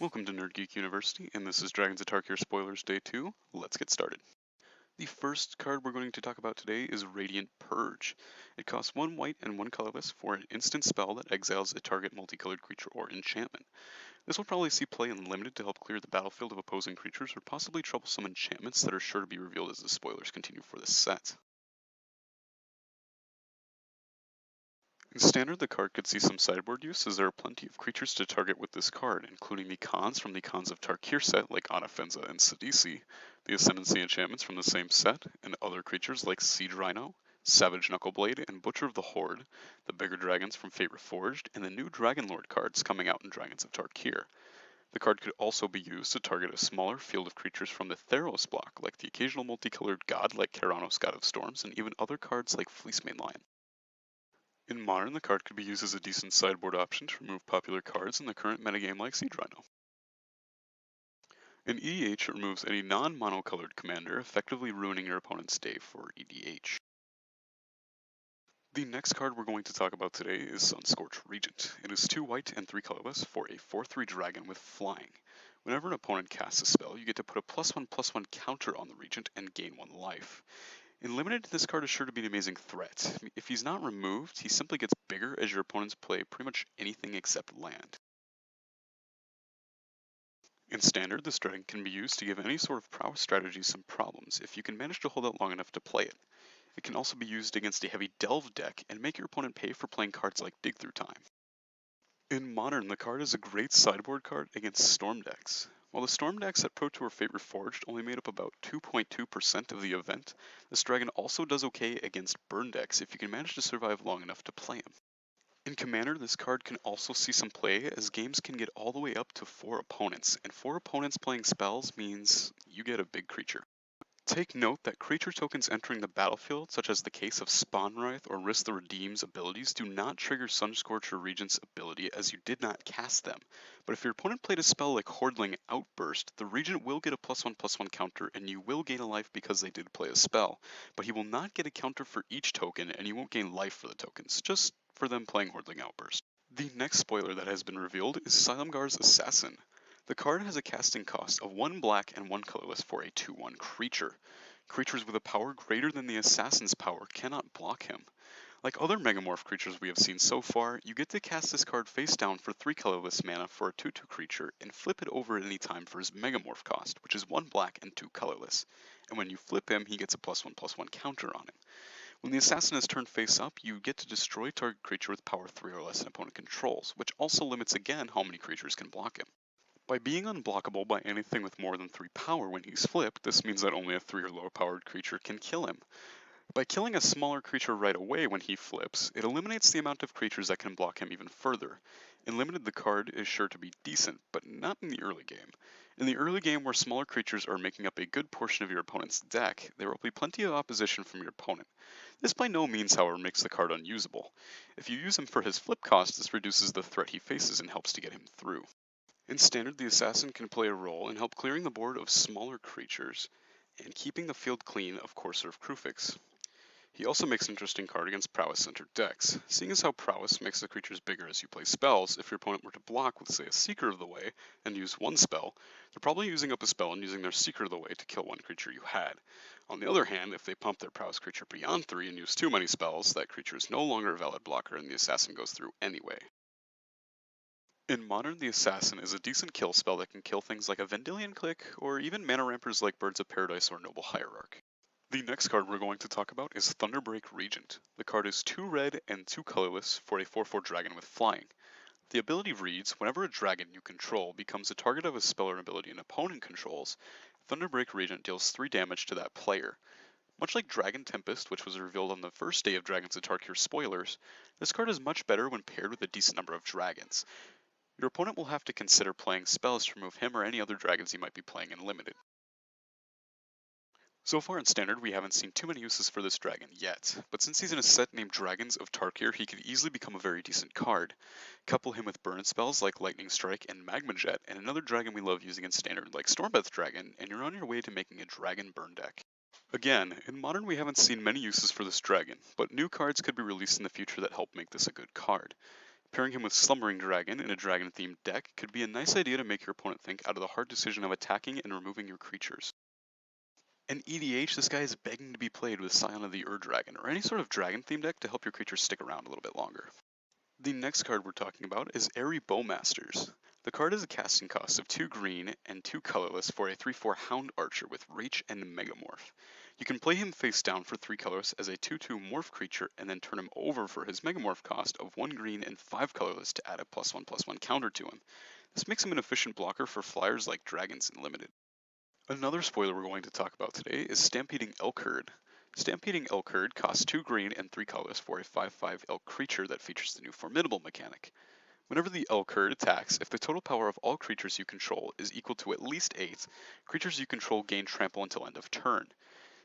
Welcome to Nerd Geek University, and this is Dragons of Tarkir Spoilers Day 2. Let's get started. The first card we're going to talk about today is Radiant Purge. It costs 1 white and 1 colorless for an instant spell that exiles a target multicolored creature or enchantment. This will probably see play in Limited to help clear the battlefield of opposing creatures or possibly troublesome enchantments that are sure to be revealed as the spoilers continue for this set. In Standard, the card could see some sideboard use, as there are plenty of creatures to target with this card, including the Khans from the Khans of Tarkir set like Anafenza and Sidisi, the Ascendancy enchantments from the same set, and other creatures like Siege Rhino, Savage Knuckleblade, and Butcher of the Horde, the bigger dragons from Fate Reforged, and the new Dragon Lord cards coming out in Dragons of Tarkir. The card could also be used to target a smaller field of creatures from the Theros block, like the occasional multicolored god like Keranos, God of Storms, and even other cards like Fleecemane Lion. In Modern, the card could be used as a decent sideboard option to remove popular cards in the current metagame like Siege Rhino. In EDH, it removes any non-monocolored commander, effectively ruining your opponent's day for EDH. The next card we're going to talk about today is Sunscorch Regent. It is 2 white and 3 colorless for a 4/3 dragon with flying. Whenever an opponent casts a spell, you get to put a +1/+1 counter on the Regent and gain 1 life. In Limited, this card is sure to be an amazing threat. If he's not removed, he simply gets bigger as your opponents play pretty much anything except land. In Standard, this dragon can be used to give any sort of prowess strategy some problems if you can manage to hold out long enough to play it. It can also be used against a heavy Delve deck and make your opponent pay for playing cards like Dig Through Time. In Modern, the card is a great sideboard card against Storm decks. While the Storm decks at Pro Tour Fate Reforged only made up about 2.2% of the event, this dragon also does okay against burn decks if you can manage to survive long enough to play him. In Commander, this card can also see some play, as games can get all the way up to 4 opponents, and 4 opponents playing spells means you get a big creature. Take note that creature tokens entering the battlefield, such as the case of Spawnwraith or Risk the Redeem's abilities, do not trigger Sunscorch or Regent's ability, as you did not cast them. But if your opponent played a spell like Hordling Outburst, the Regent will get a +1/+1 counter, and you will gain a life because they did play a spell. But he will not get a counter for each token, and you won't gain life for the tokens, just for them playing Hordling Outburst. The next spoiler that has been revealed is Silumgar's Assassin. The card has a casting cost of 1 black and 1 colorless for a 2/1 creature. Creatures with a power greater than the Assassin's power cannot block him. Like other Megamorph creatures we have seen so far, you get to cast this card face down for 3 colorless mana for a 2/2 creature and flip it over at any time for his Megamorph cost, which is 1 black and 2 colorless. And when you flip him, he gets a +1/+1 counter on him. When the Assassin is turned face up, you get to destroy target creature with power 3 or less an opponent controls, which also limits again how many creatures can block him. By being unblockable by anything with more than 3 power when he's flipped, this means that only a 3 or lower powered creature can kill him. By killing a smaller creature right away when he flips, it eliminates the amount of creatures that can block him even further. In Limited, the card is sure to be decent, but not in the early game. In the early game, where smaller creatures are making up a good portion of your opponent's deck, there will be plenty of opposition from your opponent. This by no means, however, makes the card unusable. If you use him for his flip cost, this reduces the threat he faces and helps to get him through. In Standard, the Assassin can play a role in help clearing the board of smaller creatures and keeping the field clean of Courser of Kruphix. He also makes an interesting card against Prowess-centered decks. Seeing as how Prowess makes the creatures bigger as you play spells, if your opponent were to block with, say, a Seeker of the Way and use 1 spell, they're probably using up a spell and using their Seeker of the Way to kill 1 creature you had. On the other hand, if they pump their Prowess creature beyond 3 and use too many spells, that creature is no longer a valid blocker and the Assassin goes through anyway. In Modern, the Assassin is a decent kill spell that can kill things like a Vendilion Click, or even mana rampers like Birds of Paradise or Noble Hierarch. The next card we're going to talk about is Thunderbreak Regent. The card is 2 red and 2 colorless for a 4/4 dragon with flying. The ability reads, whenever a dragon you control becomes a target of a spell or ability an opponent controls, Thunderbreak Regent deals 3 damage to that player. Much like Dragon Tempest, which was revealed on the first day of Dragons of Tarkir spoilers, this card is much better when paired with a decent number of dragons. Your opponent will have to consider playing spells to remove him or any other dragons he might be playing in Limited. So far in Standard, we haven't seen too many uses for this dragon yet, but since he's in a set named Dragons of Tarkir, he could easily become a very decent card. Couple him with burn spells like Lightning Strike and Magma Jet, and another dragon we love using in Standard like Stormbeth Dragon, and you're on your way to making a dragon burn deck. Again, in Modern we haven't seen many uses for this dragon, but new cards could be released in the future that help make this a good card. Pairing him with Slumbering Dragon in a dragon-themed deck could be a nice idea to make your opponent think out of the hard decision of attacking and removing your creatures. In EDH, this guy is begging to be played with Scion of the Ur-Dragon, or any sort of dragon-themed deck to help your creatures stick around a little bit longer. The next card we're talking about is Airy Bowmasters. The card has a casting cost of 2 green and 2 colorless for a 3/4 Hound Archer with Reach and Megamorph. You can play him face down for 3 colors as a 2/2 Morph creature and then turn him over for his Megamorph cost of 1 green and 5 colorless to add a +1/+1 counter to him. This makes him an efficient blocker for flyers like dragons in Limited. Another spoiler we're going to talk about today is Stampeding Elk-Herd. Stampeding Elk-Herd costs 2 green and 3 colors for a 5/5 elk creature that features the new Formidable mechanic. Whenever the Elk-Herd attacks, if the total power of all creatures you control is equal to at least 8, creatures you control gain trample until end of turn.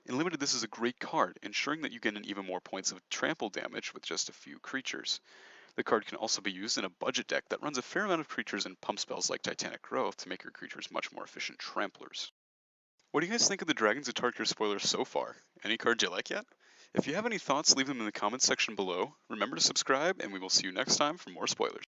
In Limited, this is a great card, ensuring that you get even more points of trample damage with just a few creatures. The card can also be used in a budget deck that runs a fair amount of creatures and pump spells like Titanic Growth to make your creatures much more efficient tramplers. What do you guys think of the Dragons of Tarkir spoilers so far? Any cards you like yet? If you have any thoughts, leave them in the comments section below. Remember to subscribe, and we will see you next time for more spoilers.